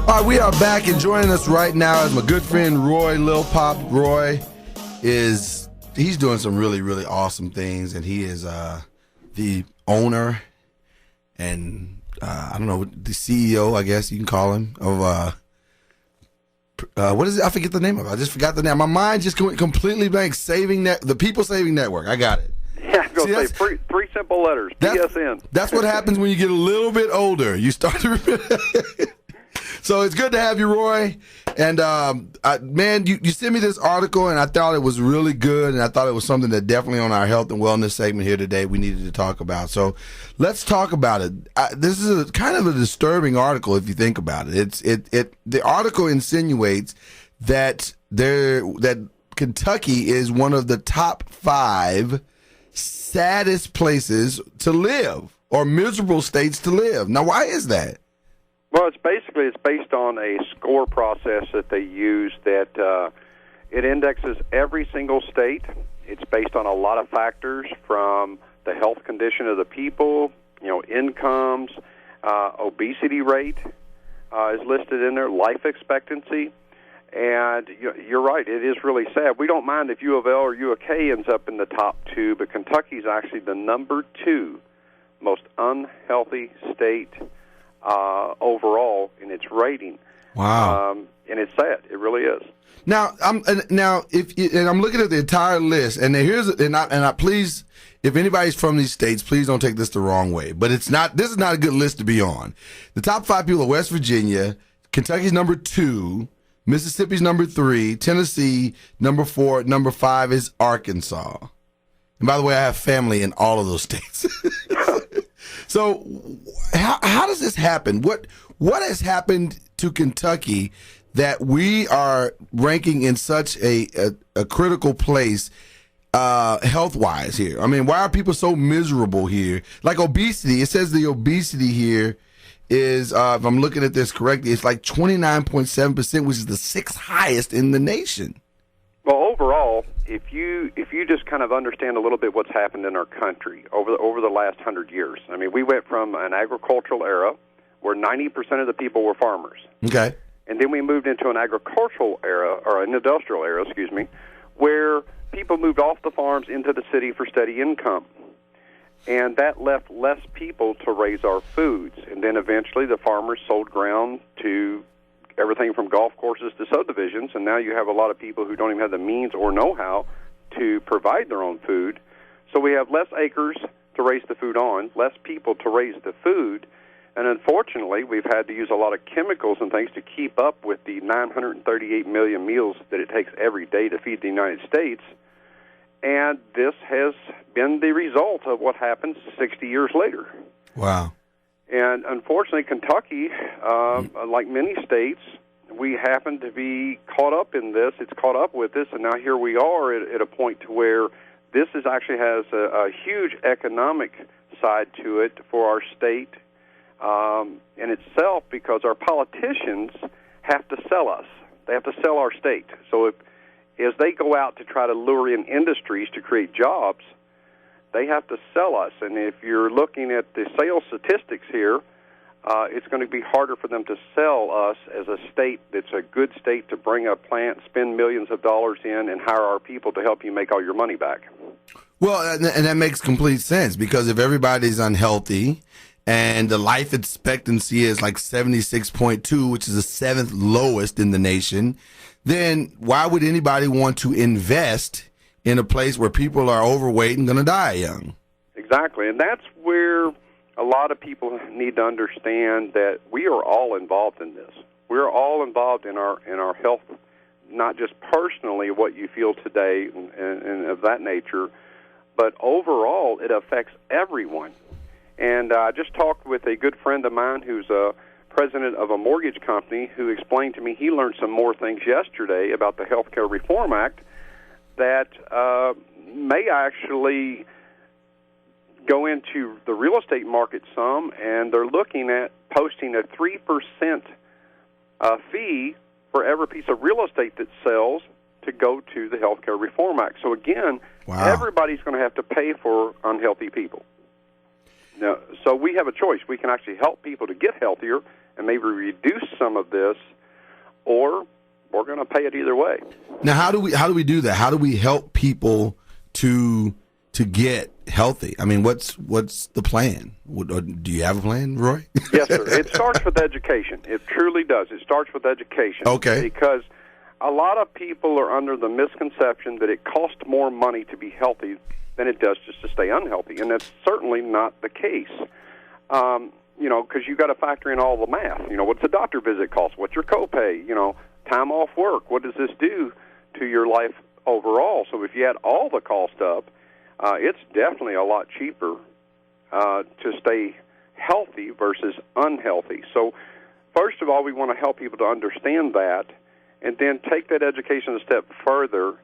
All right, we are back, and joining us right now is my good friend Roy Lillpop. Roy he's doing some really, really awesome things, and he is the owner and I don't know, the CEO, I guess you can call him, of what is it? I forget the name of it. I just forgot the name. My mind just went completely blank. The People Saving Network. I got it. Yeah, I'm going to say three simple letters, PSN. That's what happens when you get a little bit older. You start to So it's good to have you, Roy. And, man, you sent me this article, and I thought it was really good, and I thought it was something that definitely on our health and wellness segment here today we needed to talk about. So let's talk about it. This is kind of a disturbing article if you think about it. The article insinuates that Kentucky is one of the top 5 saddest places to live, or miserable states to live. Now, why is that? Well, it's based on a score process that they use that it indexes every single state. It's based on a lot of factors, from the health condition of the people, incomes, obesity rate is listed in there, life expectancy. And you're right, it is really sad. We don't mind if U of L or U of K ends up in the top 2, but Kentucky's actually the number 2 most unhealthy state overall in its rating. Wow. And it's sad. It really is. Now, I'm looking at the entire list, and please, if anybody's from these states, please don't take this the wrong way. But this is not a good list to be on. The top 5 people are West Virginia, Kentucky's number 2, Mississippi's number 3, Tennessee number 4, number 5 is Arkansas. And by the way, I have family in all of those states. So how does this happen? What has happened to Kentucky that we are ranking in such a critical place health-wise here? I mean, why are people so miserable here? Like obesity, it says the obesity here is, if I'm looking at this correctly, it's like 29.7%, which is the 6th highest in the nation. Well, overall, if you just kind of understand a little bit what's happened in our country over the last 100 years. I mean, we went from an agricultural era where 90% of the people were farmers. Okay. And then we moved into an agricultural era, or an industrial era, where people moved off the farms into the city for steady income. And that left less people to raise our foods. And then eventually the farmers sold ground to everything from golf courses to subdivisions, and now you have a lot of people who don't even have the means or know-how to provide their own food. So we have less acres to raise the food on, less people to raise the food, and unfortunately we've had to use a lot of chemicals and things to keep up with the 938 million meals that it takes every day to feed the United States. And this has been the result of what happens 60 years later. Wow. And unfortunately, Kentucky, like many states, we happen to be caught up in this. It's caught up with this, and now here we are at a point to where this actually has a huge economic side to it for our state in itself, because our politicians have to sell us. They have to sell our state. So as they go out to try to lure in industries to create jobs, they have to sell us. And if you're looking at the sales statistics here, it's going to be harder for them to sell us as a state that's a good state to bring a plant, spend millions of dollars in, and hire our people to help you make all your money back. Well, and that makes complete sense, because if everybody's unhealthy and the life expectancy is like 76.2, which is the 7th lowest in the nation, then why would anybody want to invest in a place where people are overweight and going to die young? Exactly, and that's where a lot of people need to understand that we are all involved in this. We're all involved in our health, not just personally what you feel today and of that nature, but overall it affects everyone. And I just talked with a good friend of mine who's a president of a mortgage company who explained to me he learned some more things yesterday about the Healthcare Reform Act that may actually go into the real estate market some, and they're looking at posting a 3% fee for every piece of real estate that sells to go to the Healthcare Reform Act. So again, everybody's going to have to pay for unhealthy people. Now, so we have a choice. We can actually help people to get healthier, and maybe reduce some of this, or we're going to pay it either way. Now, how do we do that? How do we help people to get healthy? I mean, what's the plan? Do you have a plan, Roy? Yes, sir. It starts with education. It truly does. It starts with education. Okay. Because a lot of people are under the misconception that it costs more money to be healthy than it does just to stay unhealthy, and that's certainly not the case. Because you got to factor in all the math. What's a doctor visit cost? What's your copay? Time off work. What does this do to your life overall? So if you add all the cost up, it's definitely a lot cheaper to stay healthy versus unhealthy. So first of all, we want to help people to understand that, and then take that education a step further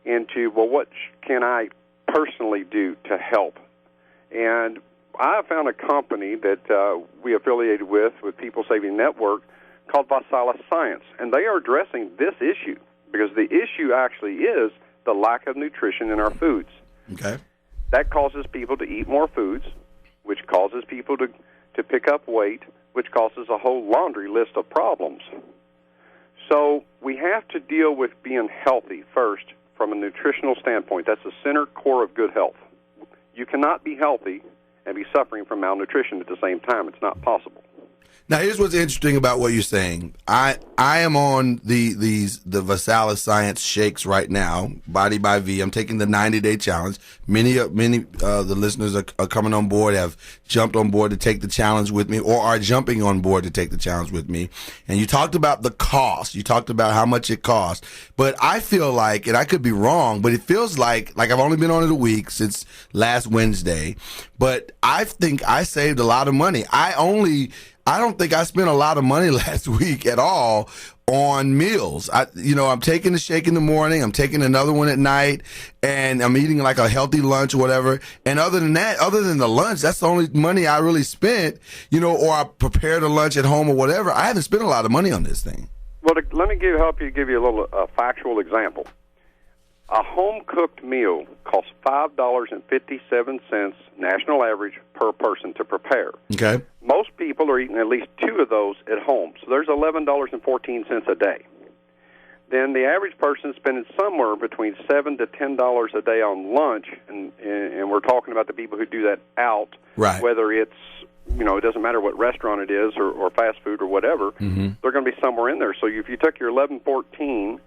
into, well, what can I personally do to help? And I found a company that we affiliated with People Saving Network, called Vasalis Science, and they are addressing this issue, because the issue actually is the lack of nutrition in our foods. Okay. That causes people to eat more foods, which causes people to pick up weight, which causes a whole laundry list of problems. So we have to deal with being healthy first from a nutritional standpoint. That's the center core of good health. You cannot be healthy and be suffering from malnutrition at the same time. It's not possible. Now, here's what's interesting about what you're saying. I am on the Vasalis Science shakes right now, Body by V. I'm taking the 90-day challenge. Many the listeners are coming on board, have jumped on board to take the challenge with me, or are jumping on board to take the challenge with me. And you talked about the cost. You talked about how much it costs. But I feel like, and I could be wrong, but it feels like I've only been on it a week, since last Wednesday, but I think I saved a lot of money. I don't think I spent a lot of money last week at all on meals. I'm taking a shake in the morning, I'm taking another one at night, and I'm eating like a healthy lunch or whatever. And other than that, other than the lunch, that's the only money I really spent, or I prepared a lunch at home or whatever. I haven't spent a lot of money on this thing. Well, let me help you give you a little factual example. A home-cooked meal costs $5.57 national average per person to prepare. Okay. Most people are eating at least two of those at home, so there's $11.14 a day. Then the average person is spending somewhere between $7 to $10 a day on lunch, and we're talking about the people who do that out, right? Whether it's, it doesn't matter what restaurant it is or fast food or whatever, they're going to be somewhere in there. So if you took your $11.14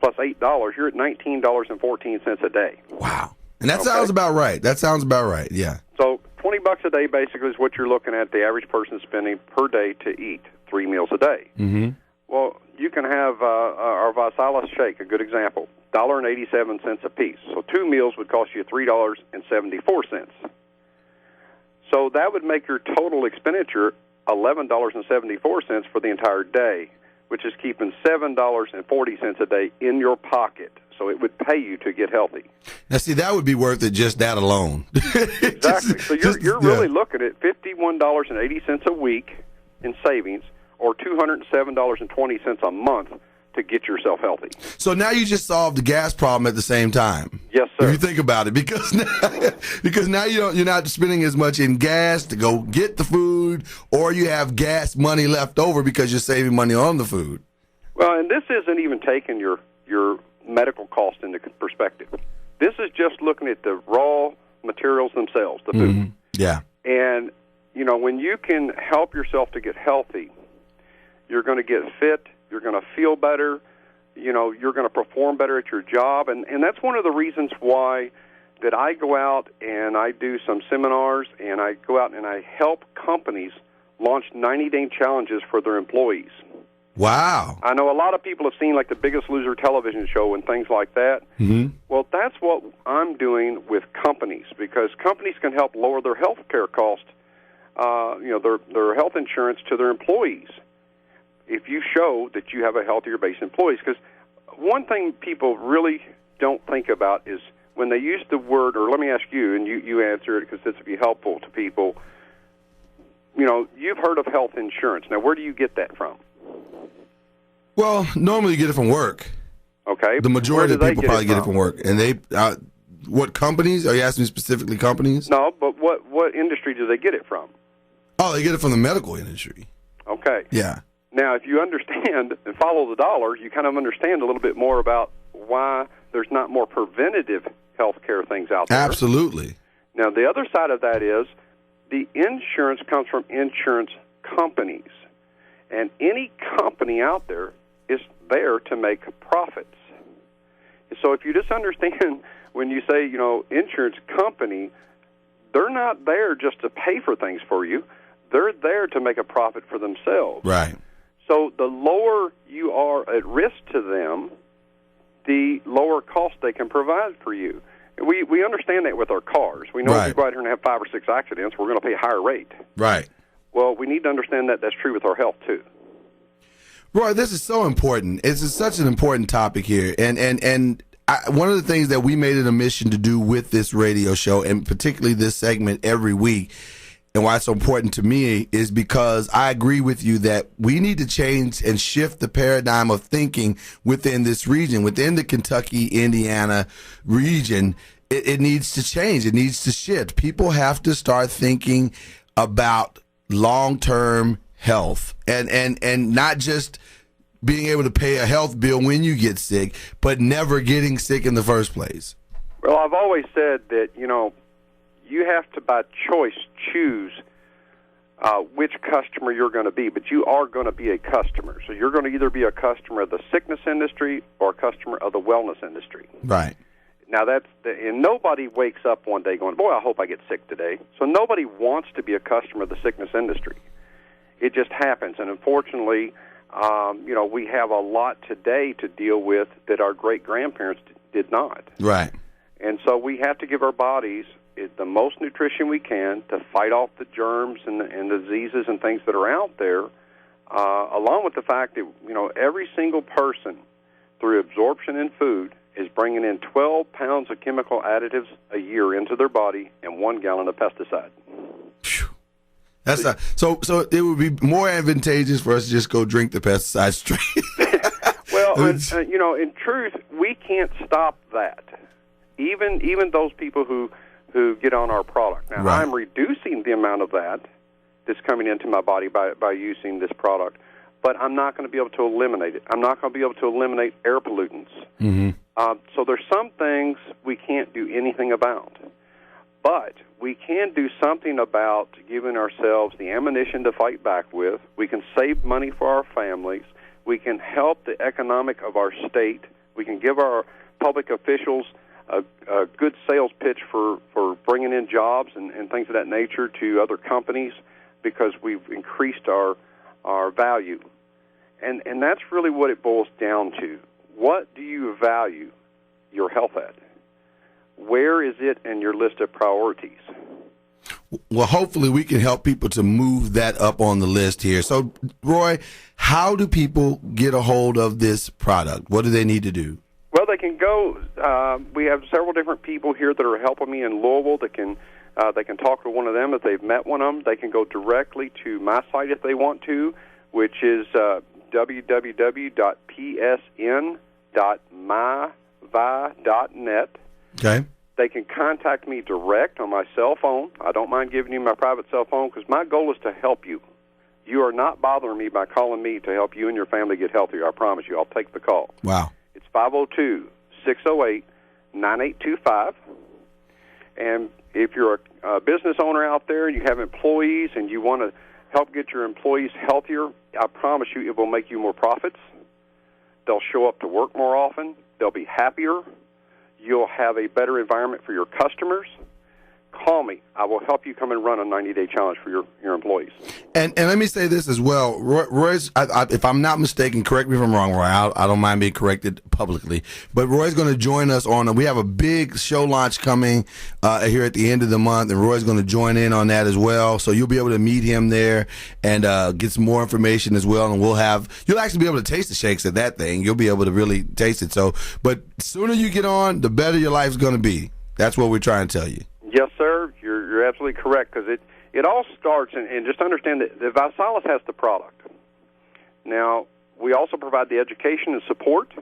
plus $8, you're at $19.14 a day. Wow. And that sounds about right. That sounds about right, yeah. So $20 a day basically is what you're looking at the average person spending per day to eat 3 meals a day. Mm-hmm. Well, you can have our Vasalis shake, a good example, $1.87 a piece. So 2 meals would cost you $3.74. So that would make your total expenditure $11.74 for the entire day, which is keeping $7.40 a day in your pocket. So it would pay you to get healthy. Now, see, that would be worth it, just that alone. Exactly. So you're really looking at $51.80 a week in savings, or $207.20 a month to get yourself healthy. So now you just solved the gas problem at the same time. Yes, sir. If you think about it, because now you're not spending as much in gas to go get the food, or you have gas money left over because you're saving money on the food. Well, and this isn't even taking your medical cost into perspective. This is just looking at the raw materials themselves, the food. Mm-hmm. Yeah. And, when you can help yourself to get healthy, you're going to get fit, you're going to feel better, you're going to perform better at your job. And that's one of the reasons why that I go out and I do some seminars, and I go out and I help companies launch 90-day challenges for their employees. Wow. I know a lot of people have seen like the Biggest Loser television show and things like that. Mm-hmm. Well, that's what I'm doing with companies, because companies can help lower their health care cost, their health insurance to their employees, if you show that you have a healthier base employees. Because one thing people really don't think about is when they use the word, or let me ask you, and you answer it because this would be helpful to people. You've heard of health insurance. Now, where do you get that from? Well, normally you get it from work. Okay. The majority of people probably get it from work. And they, what companies? Are you asking me specifically companies? No, but what industry do they get it from? Oh, they get it from the medical industry. Okay. Yeah. Now, if you understand and follow the dollar, you kind of understand a little bit more about why there's not more preventative health care things out there. Absolutely. Now, the other side of that is the insurance comes from insurance companies. And any company out there is there to make profits. So if you just understand when you say, insurance company, they're not there just to pay for things for you. They're there to make a profit for themselves. Right. So the lower you are at risk to them, the lower cost they can provide for you. And we understand that with our cars. We know if we go out here and have 5 or 6 accidents, we're going to pay a higher rate. Right. Well, we need to understand that that's true with our health, too. Roy, this is so important. It's such an important topic here. And one of the things that we made it a mission to do with this radio show, and particularly this segment every week, and why it's so important to me is because I agree with you that we need to change and shift the paradigm of thinking within this region, within the Kentucky, Indiana region. It needs to change. It needs to shift. People have to start thinking about long-term health and not just being able to pay a health bill when you get sick, but never getting sick in the first place. Well, I've always said that, you have to, by choice, choose which customer you're going to be, but you are going to be a customer. So you're going to either be a customer of the sickness industry or a customer of the wellness industry. Right. Now, and nobody wakes up one day going, boy, I hope I get sick today. So nobody wants to be a customer of the sickness industry. It just happens. And unfortunately, we have a lot today to deal with that our great-grandparents did not. Right. And so we have to give our bodies the most nutrition we can to fight off the germs and the diseases and things that are out there, along with the fact that, every single person through absorption in food is bringing in 12 pounds of chemical additives a year into their body and 1 gallon of pesticide. That's so it would be more advantageous for us to just go drink the pesticide straight. Well, in truth, we can't stop that. Even those people who get on our product. Now, right. I'm reducing the amount of that that's coming into my body by using this product, but I'm not going to be able to eliminate it. I'm not going to be able to eliminate air pollutants. Mm-hmm. So there's some things we can't do anything about. But we can do something about giving ourselves the ammunition to fight back with. We can save money for our families. We can help the economic of our state. We can give our public officials a good sales pitch for bringing in jobs and things of that nature to other companies because we've increased our value. And that's really what it boils down to. What do you value your health at? Where is it in your list of priorities? Well, hopefully we can help people to move that up on the list here. So, Roy, how do people get a hold of this product? What do they need to do? Well, they can go. We have several different people here that are helping me in Louisville that can they can talk to one of them if they've met one of them. They can go directly to my site if they want to, which is www.psn.myvi.net. Okay. They can contact me direct on my cell phone. I don't mind giving you my private cell phone because my goal is to help you. You are not bothering me by calling me to help you and your family get healthier. I promise you. I'll take the call. Wow. It's 502-608-9825. And if you're a business owner out there and you have employees and you want to help get your employees healthier, I promise you it will make you more profits. They'll show up to work more often. They'll be happier. You'll have a better environment for your customers. Call me. I will help you come and run a 90-day challenge for your employees. And let me say this as well. Roy's, if I'm not mistaken, correct me if I'm wrong, Roy. I don't mind being corrected publicly. But Roy's going to join us we have a big show launch coming here at the end of the month, and Roy's going to join in on that as well. So you'll be able to meet him there and get some more information as well. And you'll actually be able to taste the shakes at that thing. You'll be able to really taste it. But the sooner you get on, the better your life's going to be. That's what we're trying to tell you. Yes, sir. You're absolutely correct because it all starts, and just understand that the ViSalus has the product. Now, we also provide the education and support,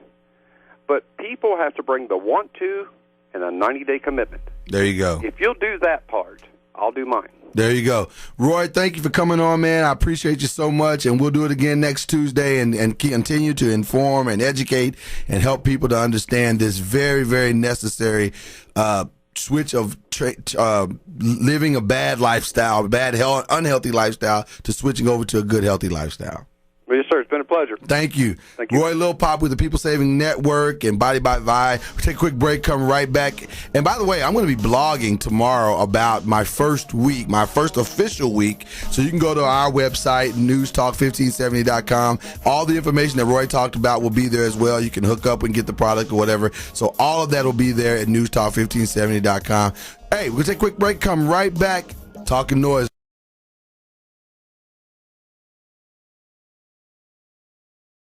but people have to bring the want to and a 90-day commitment. There you go. If you'll do that part, I'll do mine. There you go. Roy, thank you for coming on, man. I appreciate you so much, and we'll do it again next Tuesday and continue to inform and educate and help people to understand this very, very necessary switch of living a bad lifestyle, unhealthy lifestyle, to switching over to a good, healthy lifestyle. Well, yes, sir. It's been a pleasure. Thank you. Thank you. Roy Lillpop with the People Saving Network and Body by Vi. We'll take a quick break, come right back. And by the way, I'm going to be blogging tomorrow about my first week, my first official week. So you can go to our website, newstalk1570.com. All the information that Roy talked about will be there as well. You can hook up and get the product or whatever. So all of that will be there at newstalk1570.com. Hey, we'll take a quick break, come right back. Talking NOIZ.